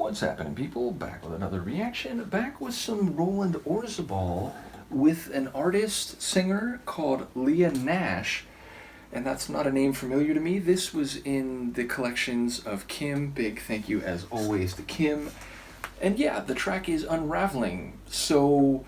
What's happening, people? Back with another reaction. Back with some Roland Orzabal with an artist, singer called Leigh Nash. And that's not a name familiar to me. This was in the collections of Kim. Big thank you, as always, to Kim. And yeah, the track is Unraveling. So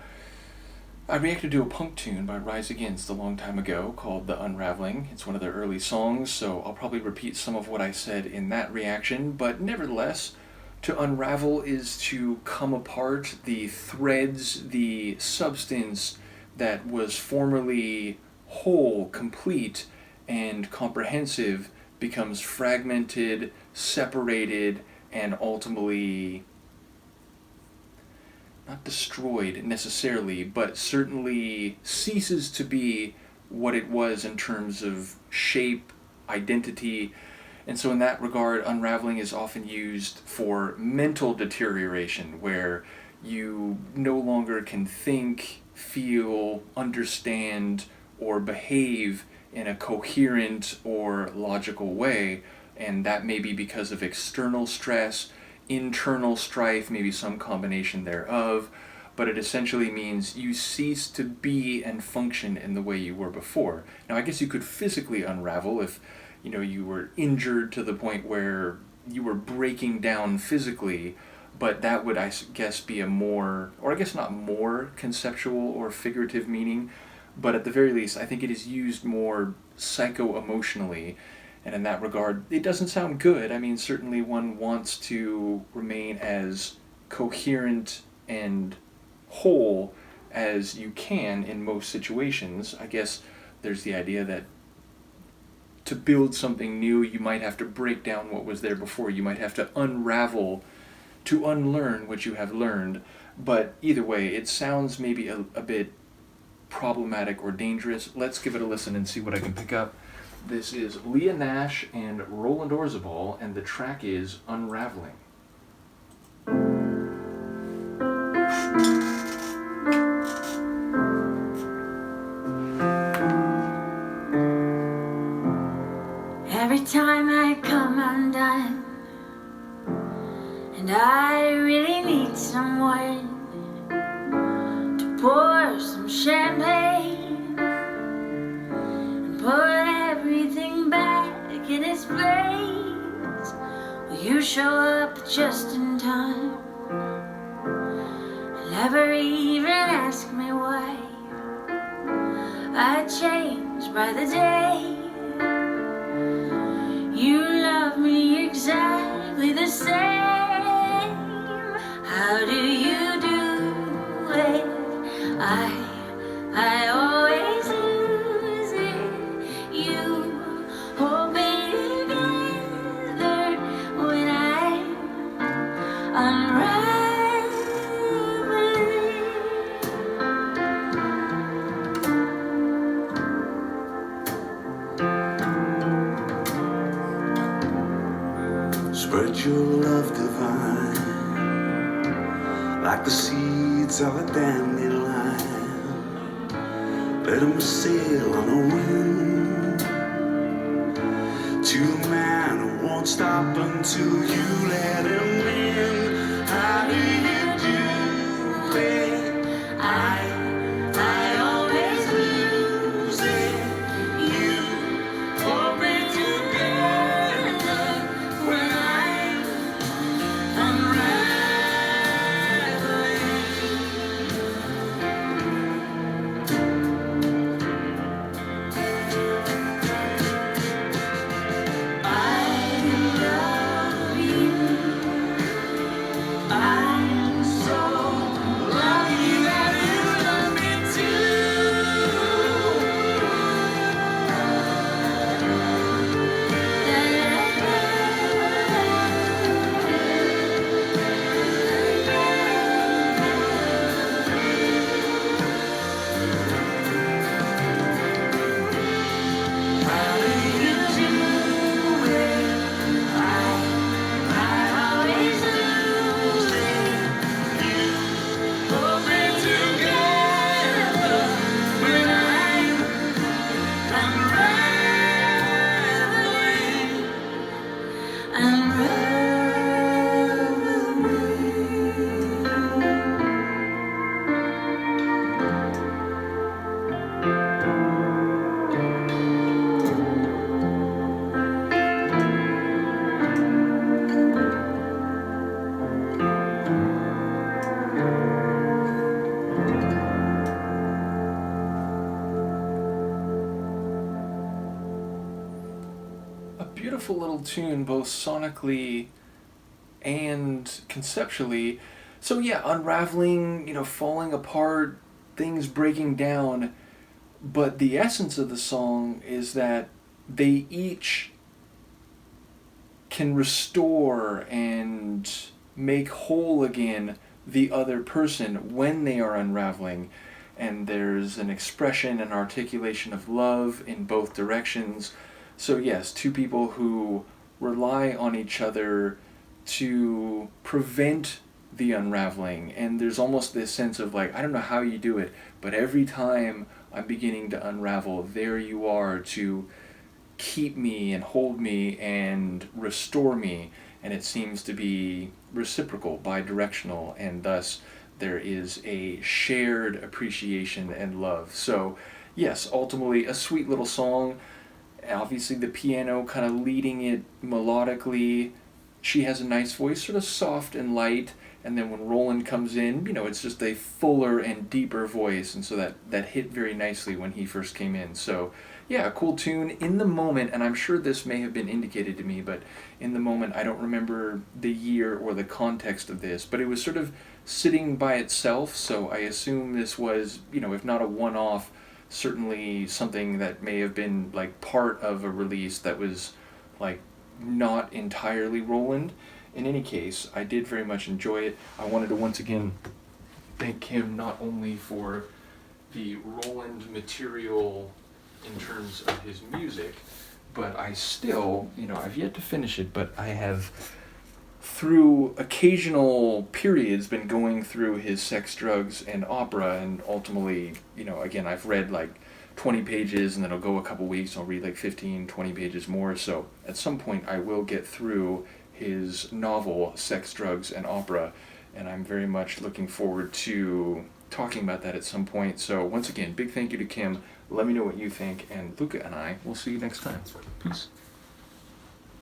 I reacted to a punk tune by Rise Against a long time ago called The Unraveling. It's one of their early songs, so I'll probably repeat some of what I said in that reaction, but nevertheless, to unravel is to come apart. The threads, the substance that was formerly whole, complete, and comprehensive becomes fragmented, separated, and ultimately not destroyed necessarily, but certainly ceases to be what it was in terms of shape, identity. And so in that regard, unraveling is often used for mental deterioration, where you no longer can think, feel, understand, or behave in a coherent or logical way. And that may be because of external stress, internal strife, maybe some combination thereof, but it essentially means you cease to be and function in the way you were before. Now, I guess you could physically unravel if, you were injured to the point where you were breaking down physically, but that would, I guess, be a more, or I guess not more, conceptual or figurative meaning, but at the very least, I think it is used more psycho-emotionally. And in that regard, it doesn't sound good. I mean, certainly one wants to remain as coherent and whole as you can in most situations. I guess there's the idea that to build something new, you might have to break down what was there before. You might have to unravel to unlearn what you have learned. But either way, it sounds maybe a bit problematic or dangerous. Let's give it a listen and see what I can pick up. This is Leigh Nash and Roland Orzabal, and the track is Unraveling. Every time I come undone, and I really need someone to pour some champagne and put everything back in its place. Well, you show up just in time and never even ask me why. I change by the day. You love me exactly the same. How do you do it? I always lose it. You hold me together when I'm unraveling. Spread your love divine, like the seeds of a dandelion. Let them sail on the wind to the man who won't stop until you let him in. How do you do it? I always lose it. You hold me together when I'm unraveling. I love you. wonderful little tune, both sonically and conceptually. So yeah, unraveling, falling apart, things breaking down, but the essence of the song is that they each can restore and make whole again the other person when they are unraveling. And there's an expression and articulation of love in both directions. So yes, two people who rely on each other to prevent the unraveling. And there's almost this sense of like, I don't know how you do it, but every time I'm beginning to unravel, there you are to keep me and hold me and restore me. And it seems to be reciprocal, bi-directional, and thus there is a shared appreciation and love. So yes, ultimately a sweet little song. Obviously the piano kind of leading it melodically. She has a nice voice, sort of soft and light, and then when Roland comes in, it's just a fuller and deeper voice, and so that hit very nicely when he first came in. So yeah, a cool tune in the moment, and I'm sure this may have been indicated to me, but in the moment I don't remember the year or the context of this, but it was sort of sitting by itself, so I assume this was, if not a one-off, certainly something that may have been like part of a release that was like not entirely Roland. In any case, I did very much enjoy it. I wanted to once again thank him not only for the Roland material in terms of his music, but I still, I've yet to finish it, but I have, through occasional periods, been going through his Sex, Drugs, and Opera, and ultimately, again, I've read like 20 pages, and then I'll go a couple weeks, I'll read like 15, 20 pages more, so at some point I will get through his novel, Sex, Drugs, and Opera, and I'm very much looking forward to talking about that at some point. So once again, big thank you to Kim. Let me know what you think, and Luca and I will see you next time. Peace.